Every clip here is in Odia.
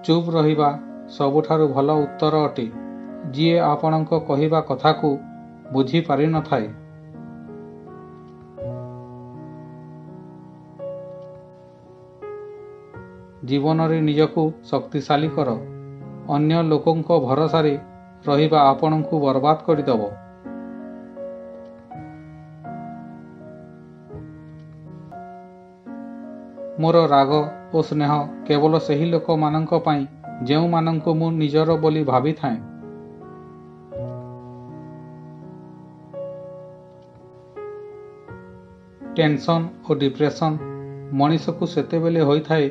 ଚୁପ୍ ରହିବା ସବୁଠାରୁ ଭଲ ଉତ୍ତର ଅଟେ। ଯିଏ ଆପଣଙ୍କ କହିବା କଥାକୁ ବୁଝିପାରିନଥାଏ। ଜୀବନରେ ନିଜକୁ ଶକ୍ତିଶାଳୀ କର। ଅନ୍ୟ ଲୋକଙ୍କ ଭରସାରେ ରହିବା ଆପଣଙ୍କୁ ବର୍ବାଦ କରିଦେବ। ମୋର ରାଗ ଓ ସ୍ନେହ କେବଳ ସେହି ଲୋକମାନଙ୍କ ପାଇଁ ଯେଉଁମାନଙ୍କୁ ମୁଁ ନିଜର ବୋଲି ଭାବିଥାଏ। ଟେନସନ୍ ଓ ଡିପ୍ରେସନ୍ ମଣିଷକୁ ସେତେବେଳେ ହୋଇଥାଏ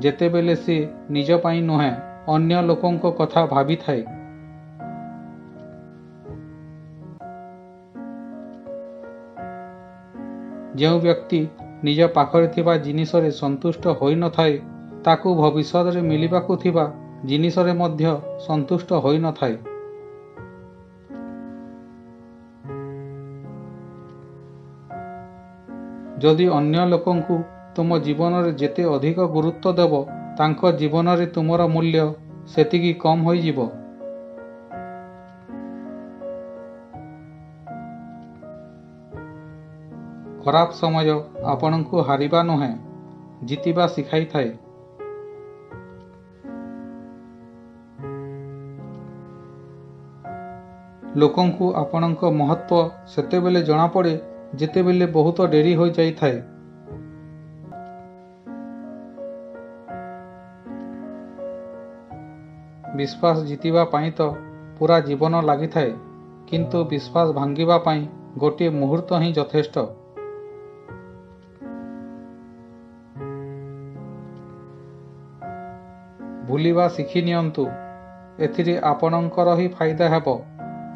ଯେତେବେଳେ ସେ ନିଜ ପାଇଁ ନୁହେଁ ଅନ୍ୟ ଲୋକଙ୍କ କଥା ଭାବିଥାଏ। ଯେଉଁ ବ୍ୟକ୍ତି ନିଜ ପାଖରେ ଥିବା ଜିନିଷରେ ସନ୍ତୁଷ୍ଟ ହୋଇନଥାଏ ତାକୁ ଭବିଷ୍ୟତରେ ମିଳିବାକୁ ଥିବା ଜିନିଷରେ ମଧ୍ୟ ସନ୍ତୁଷ୍ଟ ହୋଇନଥାଏ। ଯଦି ଅନ୍ୟ ଲୋକଙ୍କୁ ତୁମ ଜୀବନରେ ଯେତେ ଅଧିକ ଗୁରୁତ୍ୱ ଦେବ ତାଙ୍କ ଜୀବନରେ ତୁମର ମୂଲ୍ୟ ସେତିକି କମ୍ ହୋଇଯିବ। ଖରାପ ସମୟ ଆପଣଙ୍କୁ ହାରିବା ନୁହେଁ ଜିତିବା ଶିଖାଇଥାଏ। ଲୋକଙ୍କୁ ଆପଣଙ୍କ ମହତ୍ତ୍ୱ ସେତେବେଳେ ଜଣାପଡ଼େ ଯେତେବେଳେ ବହୁତ ଡେରି ହୋଇଯାଇଥାଏ। ବିଶ୍ୱାସ ଜିତିବା ପାଇଁ ତ ପୁରା ଜୀବନ ଲାଗିଥାଏ, କିନ୍ତୁ ବିଶ୍ୱାସ ଭାଙ୍ଗିବା ପାଇଁ ଗୋଟିଏ ମୁହୂର୍ତ୍ତ ହିଁ ଯଥେଷ୍ଟ। ଭୁଲିବା ଶିଖି ନିଅନ୍ତୁ। ଏଥିରେ ଆପଣଙ୍କର ହିଁ ଫାଇଦା ହେବ,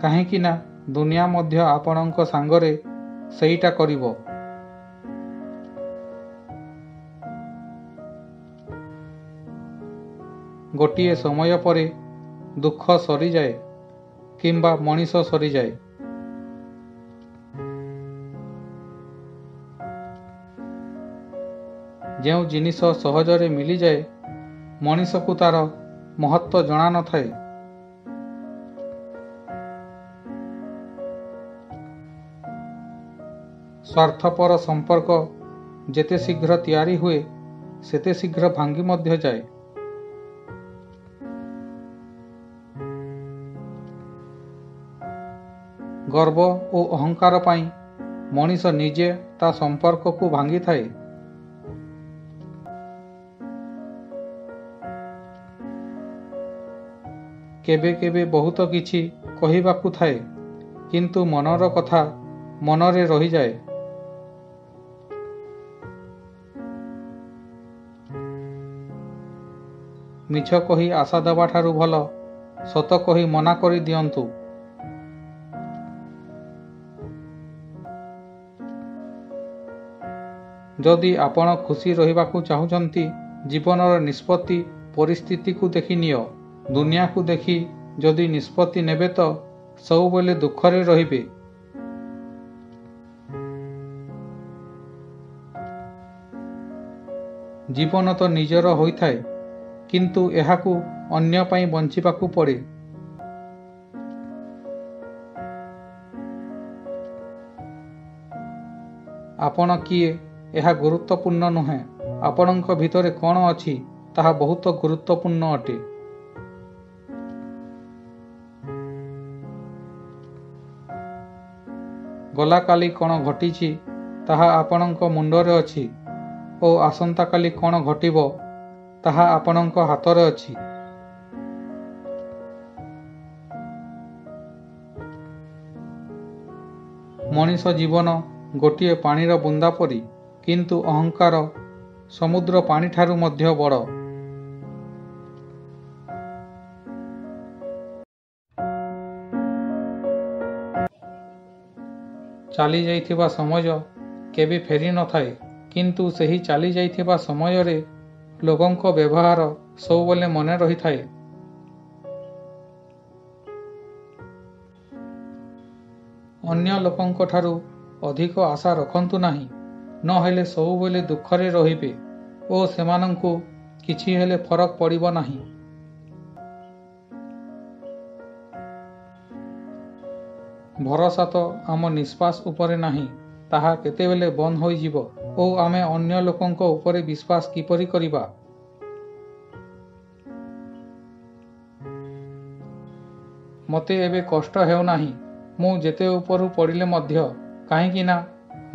କାହିଁକି ନା ଦୁନିଆ ମଧ୍ୟ ଆପଣଙ୍କ ସାଙ୍ଗରେ ସେଇଟା କରିବ। ଗୋଟିଏ ସମୟ ପରେ ଦୁଃଖ ସରିଯାଏ କିମ୍ବା ମଣିଷ ସରିଯାଏ। ଯେଉଁ ଜିନିଷ ସହଜରେ ମିଳିଯାଏ ମଣିଷକୁ ତାର ମହତ୍ତ୍ୱ ଜଣା ନଥାଏ। ସ୍ୱାର୍ଥପର ସମ୍ପର୍କ ଯେତେ ଶୀଘ୍ର ତିଆରି ହୁଏ ସେତେ ଶୀଘ୍ର ଭାଙ୍ଗି ମଧ୍ୟ ଯାଏ। ଗର୍ବ ଓ ଅହଙ୍କାର ପାଇଁ ମଣିଷ ନିଜେ ତା ସମ୍ପର୍କକୁ ଭାଙ୍ଗିଥାଏ। କେବେ କେବେ ବହୁତ କିଛି କହିବାକୁ ଥାଏ, କିନ୍ତୁ ମନର କଥା ମନରେ ରହିଯାଏ। ମିଛ କହି ଆଶା ଦେବାଠାରୁ ଭଲ ସତ କହି ମନା କରି ଦିଅନ୍ତୁ। ଯଦି ଆପଣ ଖୁସି ରହିବାକୁ ଚାହୁଁଛନ୍ତି, ଜୀବନର ନିଷ୍ପତ୍ତି ପରିସ୍ଥିତିକୁ ଦେଖି ନିଅ। ଦୁନିଆକୁ ଦେଖି ଯଦି ନିଷ୍ପତ୍ତି ନେବେ ତ ସବୁବେଳେ ଦୁଃଖରେ ରହିବେ। ଜୀବନ ତ ନିଜର ହୋଇଥାଏ, କିନ୍ତୁ ଏହାକୁ ଅନ୍ୟ ପାଇଁ ବଞ୍ଚିବାକୁ ପଡ଼େ। ଆପଣ କିଏ ଏହା ଗୁରୁତ୍ୱପୂର୍ଣ୍ଣ ନୁହେଁ, ଆପଣଙ୍କ ଭିତରେ କ'ଣ ଅଛି ତାହା ବହୁତ ଗୁରୁତ୍ୱପୂର୍ଣ୍ଣ ଅଟେ। ଗଲାକାଲି କ'ଣ ଘଟିଛି ତାହା ଆପଣଙ୍କ ମୁଣ୍ଡରେ ଅଛି ଓ ଆସନ୍ତାକାଲି କ'ଣ ଘଟିବ ତାହା ଆପଣଙ୍କ ହାତରେ ଅଛି। ମଣିଷ ଜୀବନ ଗୋଟିଏ ପାଣିର ବୁନ୍ଦା ପରି, କିନ୍ତୁ ଅହଙ୍କାର ସମୁଦ୍ର ପାଣିଠାରୁ ମଧ୍ୟ ବଡ଼। ଚାଲି ଯାଇଥିବା ସମୟ କେବେ ଫେରି ନଥାଏ, କିନ୍ତୁ ସେହି ଚାଲି ଯାଇଥିବା ସମୟରେ ଲୋକଙ୍କ ବ୍ୟବହାର ସବୁବେଳେ ମନେ ରହିଥାଏ। ଅନ୍ୟ ଲୋକଙ୍କ ଠାରୁ ଅଧିକ ଆଶା ରଖନ୍ତୁ ନାହିଁ, ନହେଲେ ସବୁବେଳେ ଦୁଃଖରେ ରହିବେ ଓ ସେମାନଙ୍କୁ କିଛି ହେଲେ ଫରକ ପଡ଼ିବ ନାହିଁ। ଭରସା ତ ଆମ ନିଶ୍ୱାସ ଉପରେ ନାହିଁ, ତାହା କେତେବେଳେ ବନ୍ଦ ହୋଇଯିବ ଓ ଆମେ ଅନ୍ୟ ଲୋକଙ୍କ ଉପରେ ବିଶ୍ୱାସ କିପରି କରିବା? ମୋତେ ଏବେ କଷ୍ଟ ହେଉନାହିଁ ମୁଁ ଯେତେ ଉପରୁ ପଡ଼ିଲେ ମଧ୍ୟ, କାହିଁକି ନା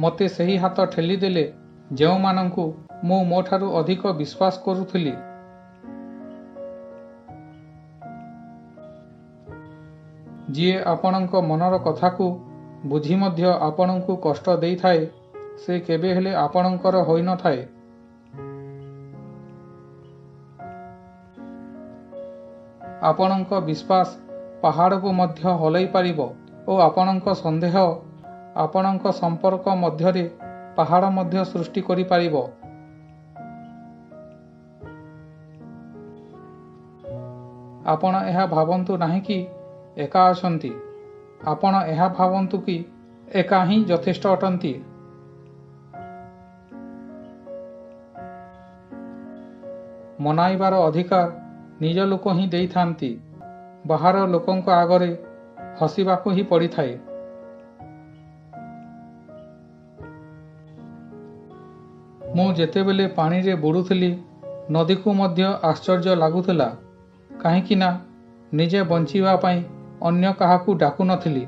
ମୋତେ ସେହି ହାତ ଠେଲିଦେଲେ ଯେଉଁମାନଙ୍କୁ ମୁଁ ମୋଠାରୁ ଅଧିକ ବିଶ୍ୱାସ କରୁଥିଲି। ଯିଏ ଆପଣଙ୍କ ମନର କଥାକୁ ବୁଝି ମଧ୍ୟ ଆପଣଙ୍କୁ କଷ୍ଟ ଦେଇଥାଏ, ସେ କେବେ ହେଲେ ଆପଣଙ୍କର ହୋଇନଥାଏ। ଆପଣଙ୍କ ବିଶ୍ୱାସ ପାହାଡ଼କୁ ମଧ୍ୟ ହଲାଇ ପାରିବ ଓ ଆପଣଙ୍କ ସନ୍ଦେହ ଆପଣଙ୍କ ସମ୍ପର୍କ ମଧ୍ୟରେ ପାହାଡ଼ ମଧ୍ୟ ସୃଷ୍ଟି କରିପାରିବ। ଆପଣ ଏହା ଭାବନ୍ତୁ ନାହିଁ କି ଏକା ଅଛନ୍ତି, ଆପଣ ଏହା ଭାବନ୍ତୁ କି ଏକା ହିଁ ଯଥେଷ୍ଟ ଅଟନ୍ତି। ମନାଇବାର ଅଧିକାର ନିଜ ଲୋକ ହିଁ ଦେଇଥାନ୍ତି, ବାହାର ଲୋକଙ୍କ ଆଗରେ ହସିବାକୁ ହିଁ ପଡ଼ିଥାଏ। ମୁଁ ଯେତେବେଳେ ପାଣିରେ ବୁଡ଼ୁଥିଲି, ନଦୀକୁ ମଧ୍ୟ ଆଶ୍ଚର୍ଯ୍ୟ ଲାଗୁଥିଲା, କାହିଁକି ନା ନିଜେ ବଞ୍ଚିବା ପାଇଁ ଅନ୍ୟ କାହାକୁ ଡାକୁନଥିଲି।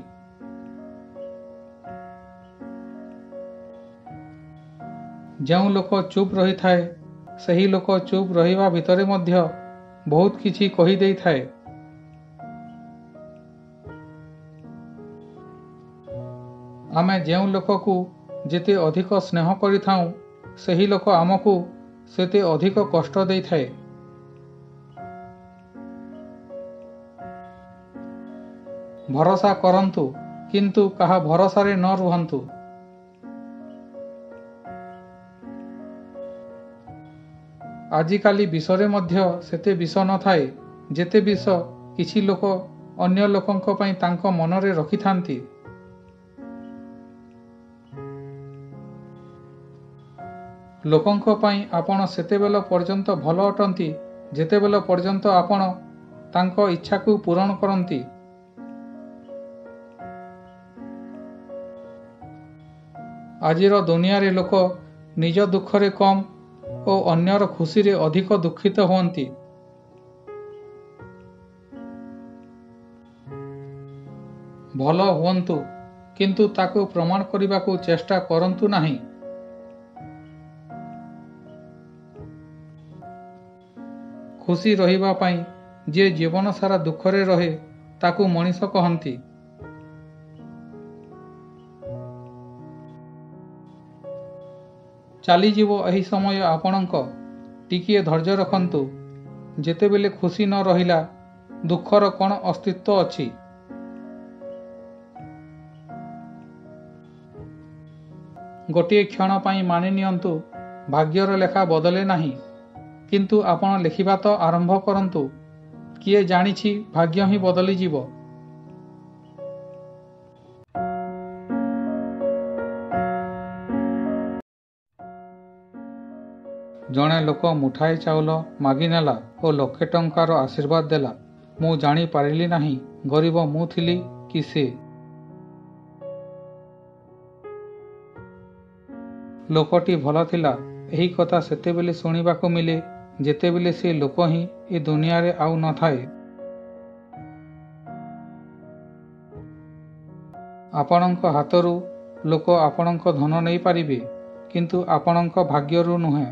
ଯେଉଁ ଲୋକ ଚୁପ୍ ରହିଥାଏ, ସେହି ଲୋକ ଚୁପ୍ ରହିବା ଭିତରେ ମଧ୍ୟ ବହୁତ କିଛି କହିଦେଇଥାଏ। ଆମେ ଯେଉଁ ଲୋକକୁ ଯେତେ ଅଧିକ ସ୍ନେହ କରିଥାଉଁ, ସେହି ଲୋକ ଆମକୁ ସେତେ ଅଧିକ କଷ୍ଟ ଦେଇଥାଏ। ଭରସା କରନ୍ତୁ, କିନ୍ତୁ କାହା ଭରସାରେ ନ ରୁହନ୍ତୁ। ଆଜିକାଲି ବିଷରେ ମଧ୍ୟ ସେତେ ବିଷ ନଥାଏ, ଯେତେ ବିଷ କିଛି ଲୋକ ଅନ୍ୟ ଲୋକଙ୍କ ପାଇଁ ତାଙ୍କ ମନରେ ରଖିଥାନ୍ତି। ଲୋକଙ୍କ ପାଇଁ ଆପଣ ସେତେବେଳ ପର୍ଯ୍ୟନ୍ତ ଭଲ ଅଟନ୍ତି, ଯେତେବେଳ ପର୍ଯ୍ୟନ୍ତ ଆପଣ ତାଙ୍କ ଇଚ୍ଛାକୁ ପୂରଣ କରନ୍ତି। ଆଜିର ଦୁନିଆରେ ଲୋକ ନିଜ ଦୁଃଖରେ କମ୍ ଓ ଅନ୍ୟର ଖୁସିରେ ଅଧିକ ଦୁଃଖିତ ହୁଅନ୍ତି। ଭଲ ହୁଅନ୍ତୁ, କିନ୍ତୁ ତାକୁ ପ୍ରମାଣ କରିବାକୁ ଚେଷ୍ଟା କରନ୍ତୁ ନାହିଁ। ଖୁସି ରହିବା ପାଇଁ ଯିଏ ଜୀବନ ସାରା ଦୁଃଖରେ ରହେ, ତାକୁ ମଣିଷ କହନ୍ତି। ଚାଲିଯିବ ଏହି ସମୟ ଆପଣଙ୍କ, ଟିକିଏ ଧୈର୍ଯ୍ୟ ରଖନ୍ତୁ। ଯେତେବେଳେ ଖୁସି ନ ରହିଲା, ଦୁଃଖର କ'ଣ ଅସ୍ତିତ୍ୱ ଅଛି? ଗୋଟିଏ କ୍ଷଣ ପାଇଁ ମାନି ନିଅନ୍ତୁ, ଭାଗ୍ୟର ଲେଖା ବଦଳେ ନାହିଁ, କିନ୍ତୁ ଆପଣ ଲେଖିବା ତ ଆରମ୍ଭ କରନ୍ତୁ। କିଏ ଜାଣିଛି ଭାଗ୍ୟ ହିଁ ବଦଳିଯିବ। ଜଣେ ଲୋକ ମୁଠାଏ ଚାଉଳ ମାଗିନେଲା ଓ ଲକ୍ଷେ ଟଙ୍କାର ଆଶୀର୍ବାଦ ଦେଲା। ମୁଁ ଜାଣିପାରିଲି ନାହିଁ ଗରିବ ମୁଁ ଥିଲି କି ସେ। ଲୋକଟି ଭଲ ଥିଲା, ଏହି କଥା ସେତେବେଳେ ଶୁଣିବାକୁ ମିଳେ ଯେତେବେଳେ ସେ ଲୋକ ହିଁ ଏ ଦୁନିଆରେ ଆଉ ନଥାଏ। ଆପଣଙ୍କ ହାତରୁ ଲୋକ ଆପଣଙ୍କ ଧନ ନେଇପାରିବେ, କିନ୍ତୁ ଆପଣଙ୍କ ଭାଗ୍ୟରୁ ନୁହେଁ।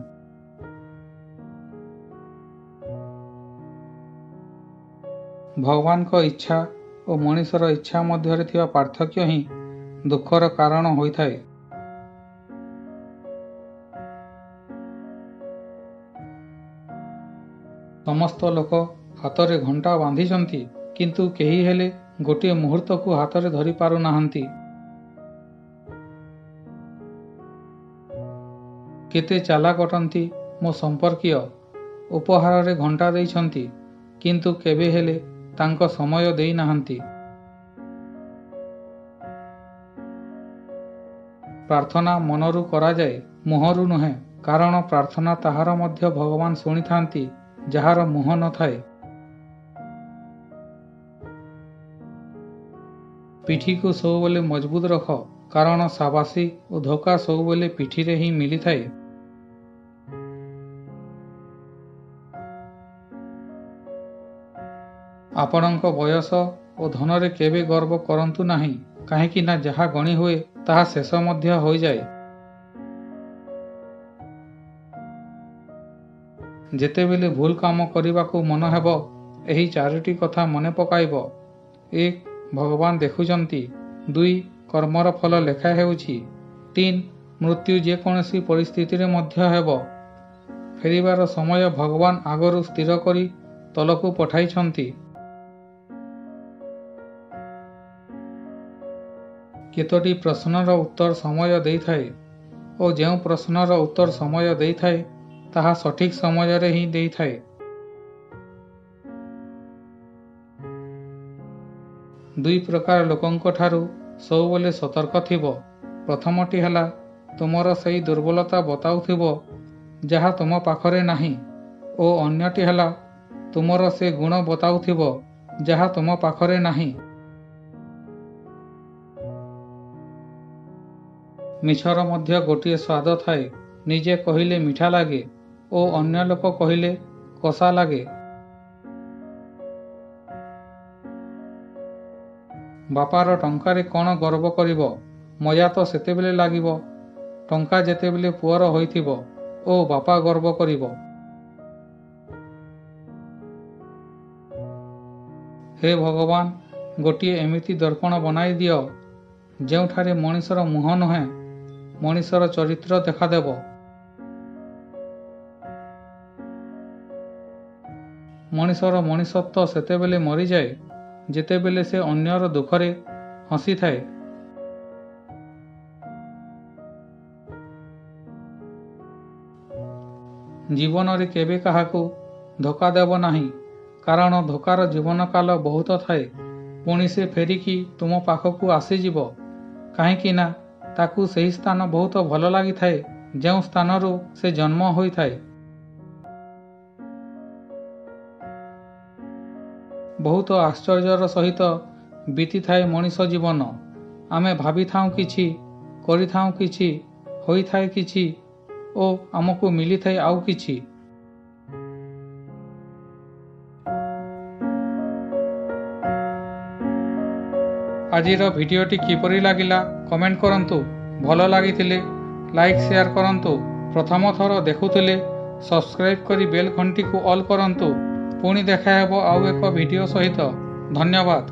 ଭଗବାନଙ୍କ ଇଚ୍ଛା ଓ ମଣିଷର ଇଚ୍ଛା ମଧ୍ୟରେ ଥିବା ପାର୍ଥକ୍ୟ ହିଁ ଦୁଃଖର କାରଣ ହୋଇଥାଏ। ସମସ୍ତ ଲୋକ ହାତରେ ଘଣ୍ଟା ବାନ୍ଧିଛନ୍ତି, କିନ୍ତୁ କେହି ହେଲେ ଗୋଟିଏ ମୁହୂର୍ତ୍ତକୁ ହାତରେ ଧରି ପାରୁନାହାନ୍ତି। କେତେ ଚାଲାକ ଅଟନ୍ତି ମୋ ସମ୍ପର୍କୀୟ, ଉପହାରରେ ଘଣ୍ଟା ଦେଇଛନ୍ତି, କିନ୍ତୁ କେବେ ହେଲେ ତାଙ୍କ ସମୟ ଦେଇନାହାନ୍ତି। ପ୍ରାର୍ଥନା ମନରୁ କରାଯାଏ, ମୁହଁରୁ ନୁହେଁ, କାରଣ ପ୍ରାର୍ଥନା ତାହାର ମଧ୍ୟ ଭଗବାନ ଶୁଣିଥାନ୍ତି ଯାହାର ମୁହଁ ନଥାଏ। ପିଠିକୁ ସବୁବେଳେ ମଜବୁତ ରଖ, କାରଣ ସାବାସୀ ଓ ଧୋକା ସବୁବେଳେ ପିଠିରେ ହିଁ ମିଳିଥାଏ। ଆପଣଙ୍କ ବୟସ ଓ ଧନରେ କେବେ ଗର୍ବ କରନ୍ତୁ ନାହିଁ, କାହିଁକି ନା ଯାହା ଗଣି ହୁଏ ତାହା ଶେଷ ମଧ୍ୟ ହୋଇଯାଏ। ଯେତେବେଳେ ଭୁଲ କାମ କରିବାକୁ ମନ ହେବ, ଏହି 4ଟି କଥା ମନେ ପକାଇବ। 1. ଭଗବାନ ଦେଖୁଛନ୍ତି। 2. କର୍ମର ଫଳ ଲେଖା ହେଉଛି। 3. ମୃତ୍ୟୁ ଯେକୌଣସି ପରିସ୍ଥିତିରେ ମଧ୍ୟ ହେବ। ଫେରିବାର ସମୟ ଭଗବାନ ଆଗରୁ ସ୍ଥିର କରି ତଳକୁ ପଠାଇଛନ୍ତି। କେତୋଟି ପ୍ରଶ୍ନର ଉତ୍ତର ସମୟ ଦେଇଥାଏ ଓ ଯେଉଁ ପ୍ରଶ୍ନର ଉତ୍ତର ସମୟ ଦେଇଥାଏ ତାହା ସଠିକ୍ ସମୟରେ ହିଁ ଦେଇଥାଏ। ଦୁଇ ପ୍ରକାର ଲୋକଙ୍କ ଠାରୁ ସବୁବେଳେ ସତର୍କ ଥିବ। ପ୍ରଥମଟି ହେଲା ତୁମର ସେହି ଦୁର୍ବଳତା ବତାଉଥିବ ଯାହା ତୁମ ପାଖରେ ନାହିଁ, ଓ ଅନ୍ୟଟି ହେଲା ତୁମର ସେ ଗୁଣ ବତାଉଥିବ ଯାହା ତୁମ ପାଖରେ ନାହିଁ। ମିଛର ମଧ୍ୟ ଗୋଟିଏ ସ୍ୱାଦ ଥାଏ। ନିଜେ କହିଲେ ମିଠା ଲାଗେ ଓ ଅନ୍ୟ ଲୋକ କହିଲେ କଷା ଲାଗେ। ବାପାର ଟଙ୍କାରେ କ'ଣ ଗର୍ବ କରିବ? ମଜା ତ ସେତେବେଳେ ଲାଗିବ ଟଙ୍କା ଯେତେବେଳେ ପୁଅର ହୋଇଥିବ ଓ ବାପା ଗର୍ବ କରିବ। ହେ ଭଗବାନ, ଗୋଟିଏ ଏମିତି ଦର୍ପଣ ବନାଇ ଦିଅ ଯେଉଁଠାରେ ମଣିଷର ମୁହଁ ନୁହେଁ, ମଣିଷର ଚରିତ୍ର ଦେଖାଦେବ। ମଣିଷର ମଣିଷତ୍ୱ ସେତେବେଳେ ମରିଯାଏ ଯେତେବେଳେ ସେ ଅନ୍ୟର ଦୁଃଖରେ ହସିଥାଏ। ଜୀବନରେ କେବେ କାହାକୁ ଧୋକା ଦେବ ନାହିଁ, କାରଣ ଧୋକାର ଜୀବନକାଳ ବହୁତ ଥାଏ। ପୁଣି ସେ ଫେରିକି ତୁମ ପାଖକୁ ଆସିଯିବ, କାହିଁକି ନା ତାକୁ ସେହି ସ୍ଥାନ ବହୁତ ଭଲ ଲାଗିଥାଏ ଯେଉଁ ସ୍ଥାନରୁ ସେ ଜନ୍ମ ହୋଇଥାଏ। ବହୁତ ଆଶ୍ଚର୍ଯ୍ୟର ସହିତ ବିତିଥାଏ ମଣିଷ ଜୀବନ। ଆମେ ଭାବିଥାଉଁ କିଛି, କରିଥାଉଁ କିଛି, ହୋଇଥାଏ କିଛି ଓ ଆମକୁ ମିଳିଥାଏ ଆଉ କିଛି। ଆଜିର ଭିଡ଼ିଓଟି କିପରି ଲାଗିଲା କମେଣ୍ଟ କରନ୍ତୁ। ଭଲ ଲାଗିଥିଲେ ଲାଇକ୍ ସେୟାର କରନ୍ତୁ। ପ୍ରଥମ ଥର ଦେଖୁଥିଲେ ସବସ୍କ୍ରାଇବ୍ କରି ବେଲ୍ ଘଣ୍ଟିକୁ ଅଲ୍ କରନ୍ତୁ। ପୁଣି ଦେଖା ହେବ ଆଉ ଏକ ଭିଡ଼ିଓ ସହିତ। ଧନ୍ୟବାଦ।